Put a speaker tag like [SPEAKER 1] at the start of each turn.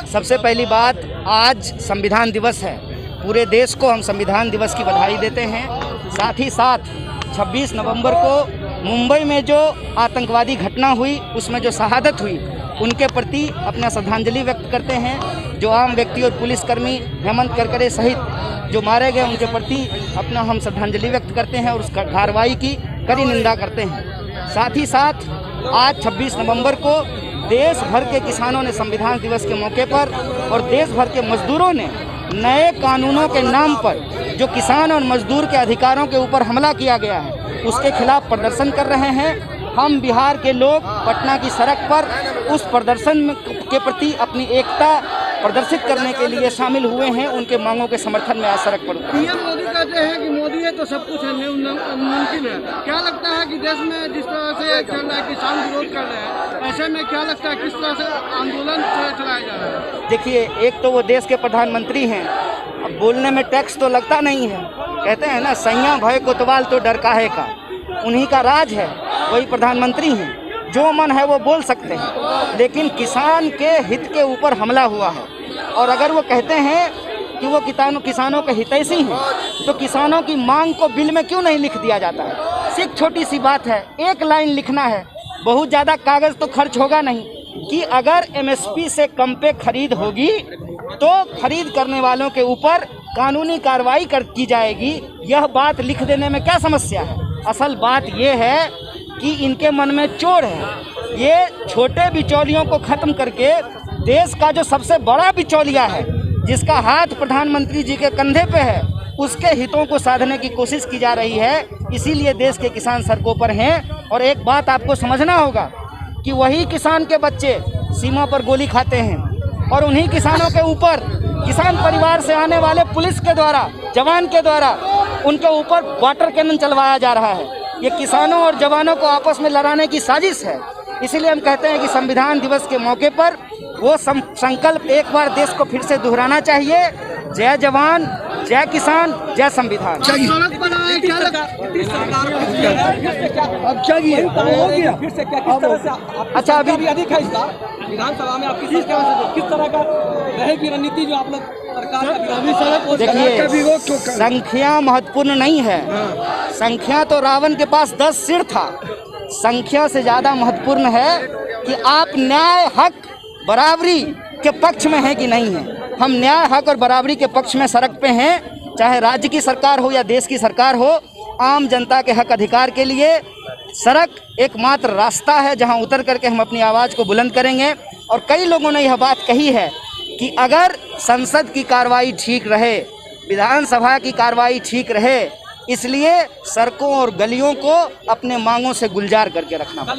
[SPEAKER 1] सबसे पहली बात, आज संविधान दिवस है। पूरे देश को हम संविधान दिवस की बधाई देते हैं। साथ ही साथ 26 नवंबर को मुंबई में जो आतंकवादी घटना हुई, उसमें जो शहादत हुई, उनके प्रति अपना श्रद्धांजलि व्यक्त करते हैं। जो आम व्यक्ति और पुलिसकर्मी हेमंत करकरे सहित जो मारे गए, उनके प्रति अपना हम श्रद्धांजलि व्यक्त करते हैं और उस कार्रवाई की कड़ी निंदा करते हैं। साथ ही साथ आज 26 नवंबर को देश भर के किसानों ने संविधान दिवस के मौके पर और देश भर के मजदूरों ने नए कानूनों के नाम पर जो किसान और मजदूर के अधिकारों के ऊपर हमला किया गया है, उसके खिलाफ प्रदर्शन कर रहे हैं। हम बिहार के लोग पटना की सड़क पर उस प्रदर्शन के प्रति अपनी एकता प्रदर्शित करने के लिए शामिल हुए हैं। उनके मांगों के समर्थन में आज सड़क पर उतरे।
[SPEAKER 2] पीएम मोदी कहते हैं कि मोदी है तो सब कुछ है, मुमकिन है। क्या लगता है कि देश में जिस तरह से चल रहा है, किसान विरोध कर रहे हैं, ऐसे में क्या लगता है किस तरह से आंदोलन चलाया जा रहा है?
[SPEAKER 1] देखिए, एक तो वो देश के प्रधानमंत्री हैं, अब बोलने में टैक्स तो लगता नहीं है। कहते हैं ना, सैया भय कोतवाल तो डर काहे का। उन्हीं का राज है, वही प्रधानमंत्री हैं, जो मन है वो बोल सकते हैं। लेकिन किसान के हित के ऊपर हमला हुआ है, और अगर वो कहते हैं कि वो किसानों के हितैषी हैं, तो किसानों की मांग को बिल में क्यों नहीं लिख दिया जाता है? सिर्फ छोटी सी बात है, एक लाइन लिखना है, बहुत ज़्यादा कागज़ तो खर्च होगा नहीं, कि अगर MSP से कम पे खरीद होगी तो खरीद करने वालों के ऊपर कानूनी कार्रवाई की जाएगी। यह बात लिख देने में क्या समस्या है? असल बात ये है कि इनके मन में चोर है। ये छोटे बिचौलियों को ख़त्म करके देश का जो सबसे बड़ा बिचौलिया है, जिसका हाथ प्रधानमंत्री जी के कंधे पे है, उसके हितों को साधने की कोशिश की जा रही है। इसीलिए देश के किसान सड़कों पर हैं। और एक बात आपको समझना होगा कि वही किसान के बच्चे सीमा पर गोली खाते हैं, और उन्हीं किसानों के ऊपर, किसान परिवार से आने वाले पुलिस के द्वारा, जवान के द्वारा उनके ऊपर वाटर कैनन चलवाया जा रहा है। ये किसानों और जवानों को आपस में लड़ाने की साजिश है। इसीलिए हम कहते हैं कि संविधान दिवस के मौके पर वो संकल्प एक बार देश को फिर से दोहराना चाहिए। जय जवान, जय किसान, जय संविधान। अच्छा, अभी
[SPEAKER 3] अधिक है इसका विधानसभा में आपकी किस तरह का रहेगी रणनीति जो आप लोग सरकार?
[SPEAKER 1] देखिए, संख्या महत्वपूर्ण नहीं है। संख्या तो रावण के पास 10 सिर था। संख्या से ज़्यादा महत्वपूर्ण है कि आप न्याय, हक, बराबरी के पक्ष में हैं कि नहीं हैं। हम न्याय, हक और बराबरी के पक्ष में सड़क पे हैं, चाहे राज्य की सरकार हो या देश की सरकार हो। आम जनता के हक अधिकार के लिए सड़क एकमात्र रास्ता है जहां उतर करके हम अपनी आवाज़ को बुलंद करेंगे। और कई लोगों ने यह बात कही है कि अगर संसद की कार्रवाई ठीक रहे, विधानसभा की कार्रवाई ठीक रहे, इसलिए सड़कों और गलियों को अपने मांगों से गुलजार करके रखना पड़ेगा।